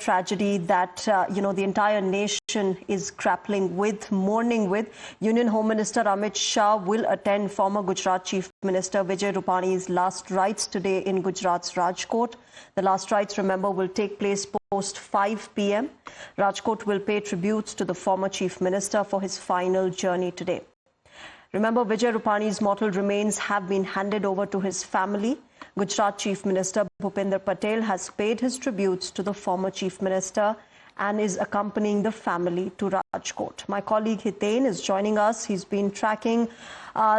tragedy that the entire nation is grappling with, mourning with. Union Home Minister Amit Shah will attend former Gujarat Chief Minister Vijay Rupani's last rites today in Gujarat's Rajkot. The last rites, remember, will take place post 5 p.m. Rajkot will pay tributes to the former Chief Minister for his final journey today. Remember, Vijay Rupani's mortal remains have been handed over to his family. Gujarat Chief Minister Bhupinder Patel has paid his tributes to the former Chief Minister and is accompanying the family to Rajkot. My colleague Hiten is joining us. He's been tracking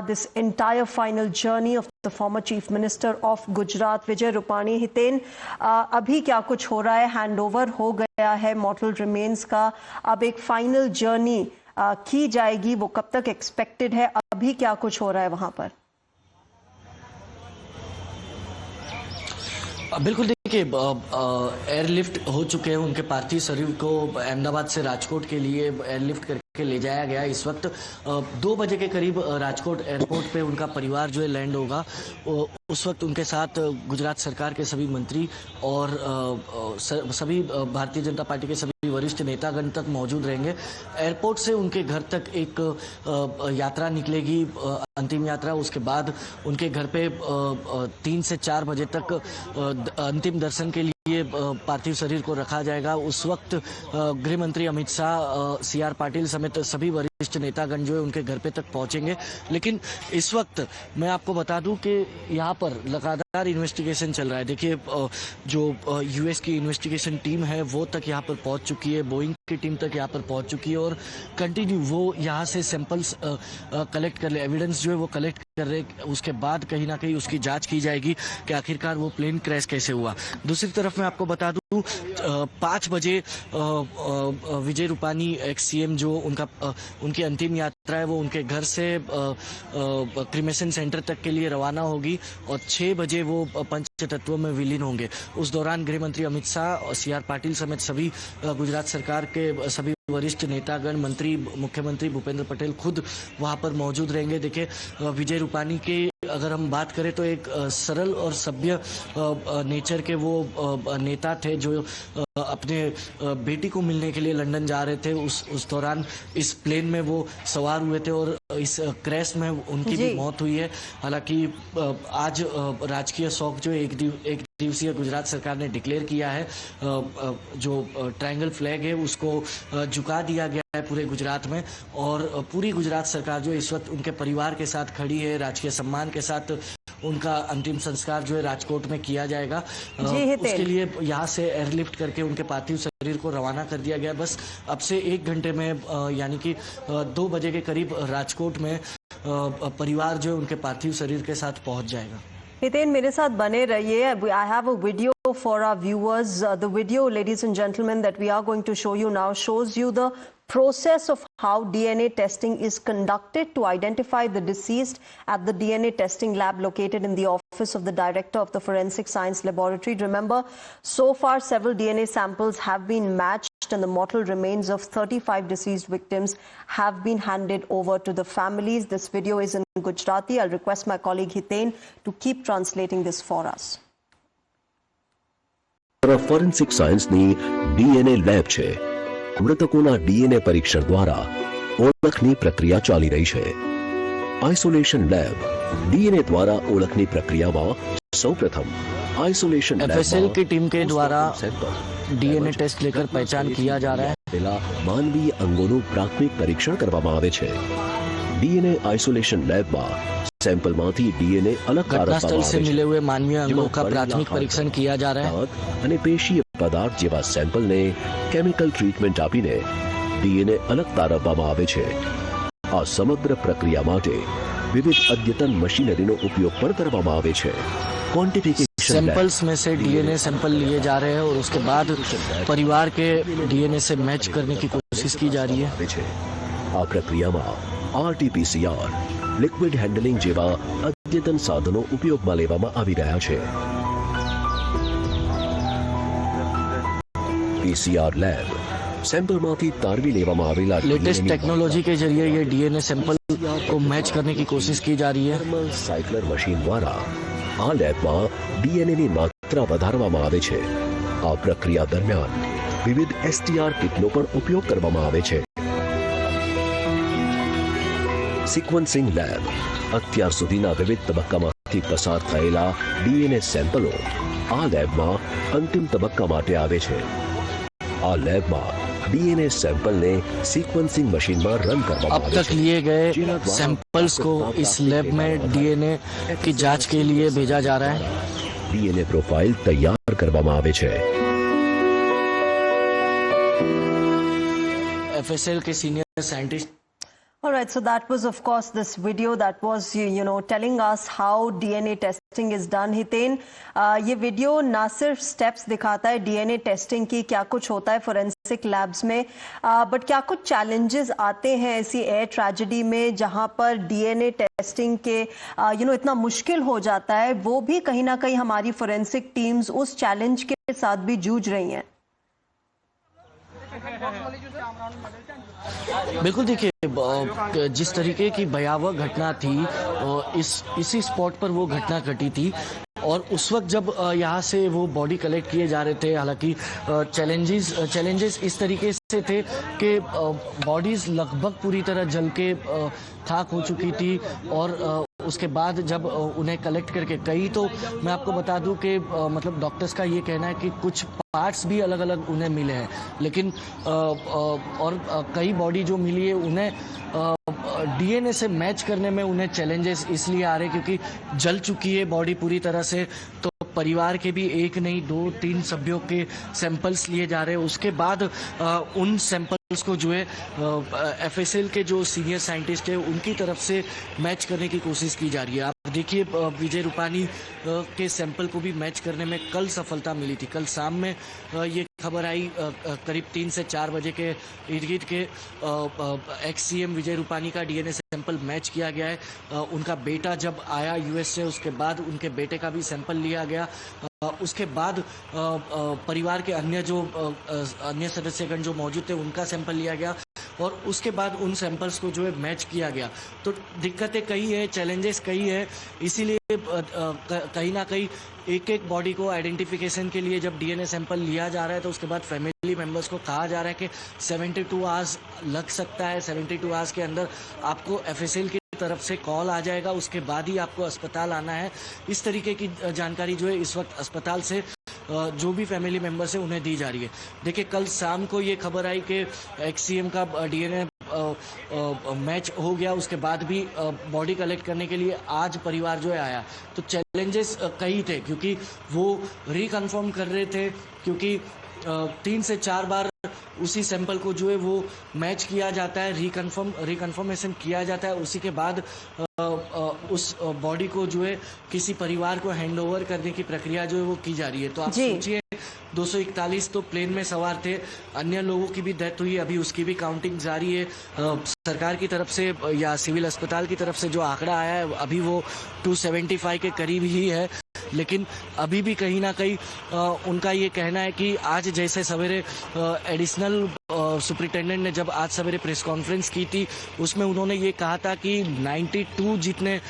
this entire final journey of the former Chief Minister of Gujarat, Vijay Rupani. Hiten, अभी क्या कुछ हो रहा है? Handover हो गया है मॉर्टल remains का. अब एक फाइनल जर्नी की जाएगी, वो कब तक एक्सपेक्टेड है? अभी क्या कुछ हो रहा है वहां पर? बिल्कुल, देखिए, एयरलिफ्ट हो चुके हैं उनके पार्थिव शरीर को अहमदाबाद से राजकोट के लिए एयरलिफ्ट करके ले जाया गया। इस वक्त 2 बजे के करीब राजकोट एयरपोर्ट पे उनका परिवार जो है लैंड होगा। उस वक्त उनके साथ गुजरात सरकार के सभी मंत्री और सभी भारतीय जनता पार्टी के सभी वरिष्ठ नेतागण तक मौजूद रहेंगे। एयरपोर्ट से उनके घर तक एक यात्रा निकलेगी, अंतिम यात्रा। उसके बाद उनके घर पे 3 से 4 बजे तक अंतिम दर्शन के लिए पार्थिव शरीर को रखा जाएगा। उस वक्त गृह मंत्री अमित शाह, CR पाटिल समेत सभी वरिष्ठ नेतागण जो है उनके घर पे तक पहुंचेंगे। लेकिन इस वक्त मैं आपको बता दूं कि यहाँ पर लगातार इन्वेस्टिगेशन चल रहा है। देखिए, जो US की इन्वेस्टिगेशन टीम है वो तक यहाँ पर पहुंच चुकी है, बोइंग की टीम तक यहाँ पर पहुंच चुकी है और कंटिन्यू वो यहाँ से सैंपल्स कलेक्ट कर ले, एविडेंस जो है वो कलेक्ट कर रहे। उसके बाद कहीं ना कहीं उसकी जांच की जाएगी कि आखिरकार वो प्लेन क्रैश कैसे हुआ। दूसरी तरफ मैं आपको बता दूं 5 बजे विजय रूपानी एक्स CM जो उनकी अंतिम यात्रा है वो उनके घर से क्रिमेशन सेंटर तक के लिए रवाना होगी और 6 बजे वो पंचतत्व में विलीन होंगे। उस दौरान गृह मंत्री अमित शाह और CR पाटिल समेत सभी गुजरात सरकार के सभी वरिष्ठ नेतागण, मंत्री, मुख्यमंत्री भूपेंद्र पटेल खुद वहां पर मौजूद रहेंगे। देखिए, विजय रूपानी के अगर हम बात करें तो एक सरल और सभ्य नेचर के वो नेता थे जो अपने बेटी को मिलने के लिए लंदन जा रहे थे। उस दौरान इस प्लेन में वो सवार हुए थे और इस क्रैश में उनकी भी मौत हुई है। हालांकि आज राजकीय शोक जो एक दिवसीय गुजरात सरकार ने डिक्लेयर किया है। जो ट्रायंगल फ्लैग है उसको झुका दिया गया है पूरे गुजरात में और पूरी गुजरात सरकार जो इस वक्त उनके परिवार के साथ खड़ी है। राजकीय सम्मान के साथ उनका अंतिम संस्कार जो है राजकोट में किया जाएगा। उसके लिए यहाँ से एयरलिफ्ट करके उनके पार्थिव शरीर को रवाना कर दिया गया। बस अब से 1 घंटे में यानी कि 2 बजे के करीब राजकोट में परिवार जो है उनके पार्थिव शरीर के साथ पहुंच जाएगा। हितेन, मेरे साथ बने रहिए। I have a video for our viewers. The video, ladies and gentlemen, that we are going to show you now shows you the process of how DNA testing is conducted to identify the deceased at the DNA testing lab located in the office of the director of the Forensic Science Laboratory. Remember, so far several DNA samples have been matched and the mortal remains of 35 deceased victims have been handed over to the families. This video is in Gujarati. I'll request my colleague Hiten to keep translating this for us. Forensic સાયન્સની DNA lab છે. મૃતકોના DNA પરીક્ષણ દ્વારા ઓળખની પ્રક્રિયા ચાલી રહી છે. Isolation lab DNA દ્વારા ઓળખની પ્રક્રિયામાં સૌપ્રથમ આઇસોલેશન FSL की टीम के द्वारा DNA टेस्ट लेकर पहचान किया जा रहा है. પહેલા માનવીય અંગોનું પ્રાથમિક પરીક્ષણ કરવામાં આવે છે. DNA આઇસોલેશન લેબમાં सैंपलમાંથી DNA अलग घटनास्थल से मिले हुए मानवीय अंगों का प्राथमिक परीक्षण किया जा रहा है અને પેશીય પદાર્થ જેવા સેમ્પલને કેમિકલ ટ્રીટમેન્ટ આપીને DNA अलग તારવવામાં આવે છે. આ સમગ્ર પ્રક્રિયા માટે વિવિધ અદ્યતન મશીનરીનો ઉપયોગ પણ કરવામાં આવે છે. ક્વોન્ટિફિકેશન सैंपल्स में से DNA सैंपल लिए जा रहे हैं और उसके बाद परिवार के DNA से मैच करने की कोशिश की जा रही है. આ પ્રક્રિયામાં RT-PCR लिक्विड हैंडलिंग जेवा अद्यतन साधनों उपयोगમાં લેવામાં આવી રહ્યા છે. PCR लैब सैंपलમાંથી તારવી લેવામાં આવેલા लेटेस्ट टेक्नोलॉजी के जरिए ये DNA सैंपल को मैच करने की कोशिश की जा रही है. थर्मल साइक्लर मशीन द्वारा આ લેબમાં DNA ની માત્રા વધારવામાં આવે છે. આ પ્રક્રિયા દરમિયાન વિવિધ STR કિટનો પણ ઉપયોગ કરવામાં આવે છે. સિક્વન્સિંગ લેબ અત્યાર સુધીના વિવિધ તબક્કામાંથી પસાર થયેલા DNA સેમ્પલો આ લેબમાં અંતિમ તબક્કા માટે આવે છે. આ લેબમાં DNA સેમ્પલને सीक्वेंसिंग मशीन में रन करवामा अब तक लिए गए सैंपल्स को इस लैब में DNA की जांच के लिए भेजा जा रहा है. DNA प्रोफाइल तैयार करवामा आवे छे. FSL के senior scientist. All right, so that was, of course, this video that was, telling us how DNA testing is done. Hiten, ये वीडियो ना सिर्फ स्टेप्स दिखाता है DNA टेस्टिंग की, क्या कुछ होता है फोरेंसिक लैब्स में, बट क्या कुछ चैलेंजेस आते हैं ऐसी एयर ट्रेजेडी में जहां पर DNA टेस्टिंग के इतना मुश्किल हो जाता है, वो भी कहीं ना कहीं हमारी फोरेंसिक टीम्स उस चैलेंज के साथ भी जूझ रही हैं. बिल्कुल, देखिए जिस तरीके की भयावह घटना थी इसी स्पॉट पर वो घटना घटी थी और उस वक्त जब यहाँ से वो बॉडी कलेक्ट किए जा रहे थे, हालांकि चैलेंजेस इस तरीके से थे कि बॉडीज लगभग पूरी तरह जल के खाक हो चुकी थी और उसके बाद जब उन्हें कलेक्ट करके कई तो मैं आपको बता दूं कि मतलब डॉक्टर्स का ये कहना है कि कुछ पार्ट्स भी अलग अलग उन्हें मिले हैं, लेकिन और कई बॉडी जो मिली है उन्हें DNA से मैच करने में उन्हें चैलेंजेस इसलिए आ रहे क्योंकि जल चुकी है बॉडी पूरी तरह से. तो परिवार के भी एक नहीं 2-3 सभ्यों के सैंपल्स लिए जा रहे हैं. उसके बाद उन सैंपल्स को जो है FSL के जो सीनियर साइंटिस्ट है उनकी तरफ से मैच करने की कोशिश की जा रही है. आप देखिए विजय रूपानी के सैंपल को भी मैच करने में कल सफलता मिली थी. कल शाम में ये खबर आई करीब 3 से 4 बजे के इर्द गिर्द के एक्स CM विजय रूपानी का DNA सैंपल मैच किया गया है. उनका बेटा जब आया US से उसके बाद उनके बेटे का भी सैंपल लिया गया. उसके बाद परिवार के अन्य सदस्यगण जो मौजूद थे उनका सैंपल लिया गया और उसके बाद उन सैंपल्स को जो है मैच किया गया. तो दिक्कतें कई है, चैलेंजेस कई है, इसीलिए कहीं ना कहीं एक बॉडी को आइडेंटिफिकेशन के लिए जब DNA सैंपल लिया जा रहा है तो उसके बाद फैमिली मेंबर्स को कहा जा रहा है कि 72 आवर्स लग सकता है. 72 आवर्स के अंदर आपको FSL की तरफ से कॉल आ जाएगा, उसके बाद ही आपको अस्पताल आना है. इस तरीके की जानकारी जो है इस वक्त अस्पताल से जो भी फैमिली मेंबर्स है उन्हें दी जा रही है. देखिए कल शाम को ये खबर आई कि एक्स CM का DNA मैच हो गया, उसके बाद भी बॉडी कलेक्ट करने के लिए आज परिवार जो है आया. तो चैलेंजेस कई थे क्योंकि वो रिकन्फर्म कर रहे थे क्योंकि 3 से 4 बार उसी सैंपल को जो है वो मैच किया जाता है, रिकन्फर्मेशन किया जाता है. उसी के बाद उस बॉडी को जो है किसी परिवार को हैंड ओवर करने की प्रक्रिया जो है वो की जा रही है. तो आप सोचिए 241 तो प्लेन में सवार थे, अन्य लोगों की भी डेथ हुई, अभी उसकी भी काउंटिंग जारी है. सरकार की तरफ से या सिविल अस्पताल की तरफ से जो आंकड़ा आया है अभी वो 275 के करीब ही है, लेकिन अभी भी कहीं ना कहीं उनका ये कहना है कि आज जैसे सवेरे एडिशनल सुपरिटेंडेंट ने जब आज सवेरे प्रेस कॉन्फ्रेंस की थी उसमें उन्होंने ये कहा था कि 92 जितने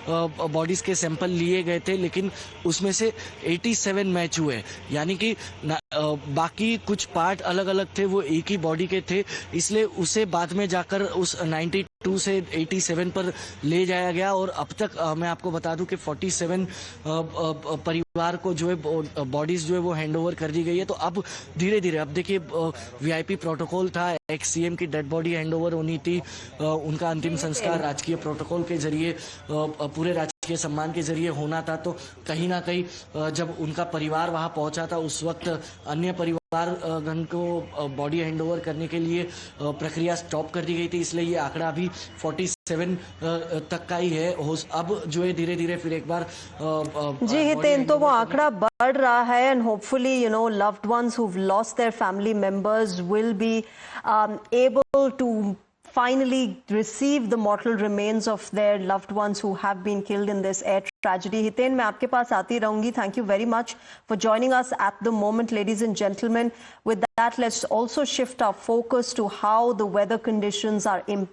बॉडीज के सैंपल लिए गए थे लेकिन उसमें से 87 मैच हुए, यानी कि बाकी कुछ पार्ट अलग अलग थे वो एक ही बॉडी के थे, इसलिए उसे बाद में जाकर उस 92 से 87 पर ले जाया गया. और अब तक मैं आपको बता दूं कि 47 परिवार को जो है बॉडीज जो है वो हैंड ओवर कर दी गई है. तो अब धीरे धीरे अब देखिए VIP प्रोटोकॉल था, एक्स CM की डेड बॉडी हैंड ओवर होनी थी, उनका अंतिम संस्कार राजकीय प्रोटोकॉल के जरिए पूरे राजकीय सम्मान के जरिए होना था. तो कहीं ना कहीं जब उनका परिवार वहां पहुंचा था उस वक्त अन्य परिवारगण को बॉडी हैंड ओवर करने के लिए प्रक्रिया स्टॉप कर दी गई थी, इसलिए ये आंकड़ा अभी 47 तक का ही है. अब जो है धीरे धीरे फिर एक बार जी हितेन, तो वो आंकड़ा बढ़ रहा है and hopefully loved ones who've lost their family members will be able to finally receive the mortal remains of their loved ones who have been killed in this air tragedy. Hiten, मैं आपके पास आती रहूंगी. Thank you very much for joining us at the moment, ladies and gentlemen. With that, let's also shift our focus to how the weather conditions are impacting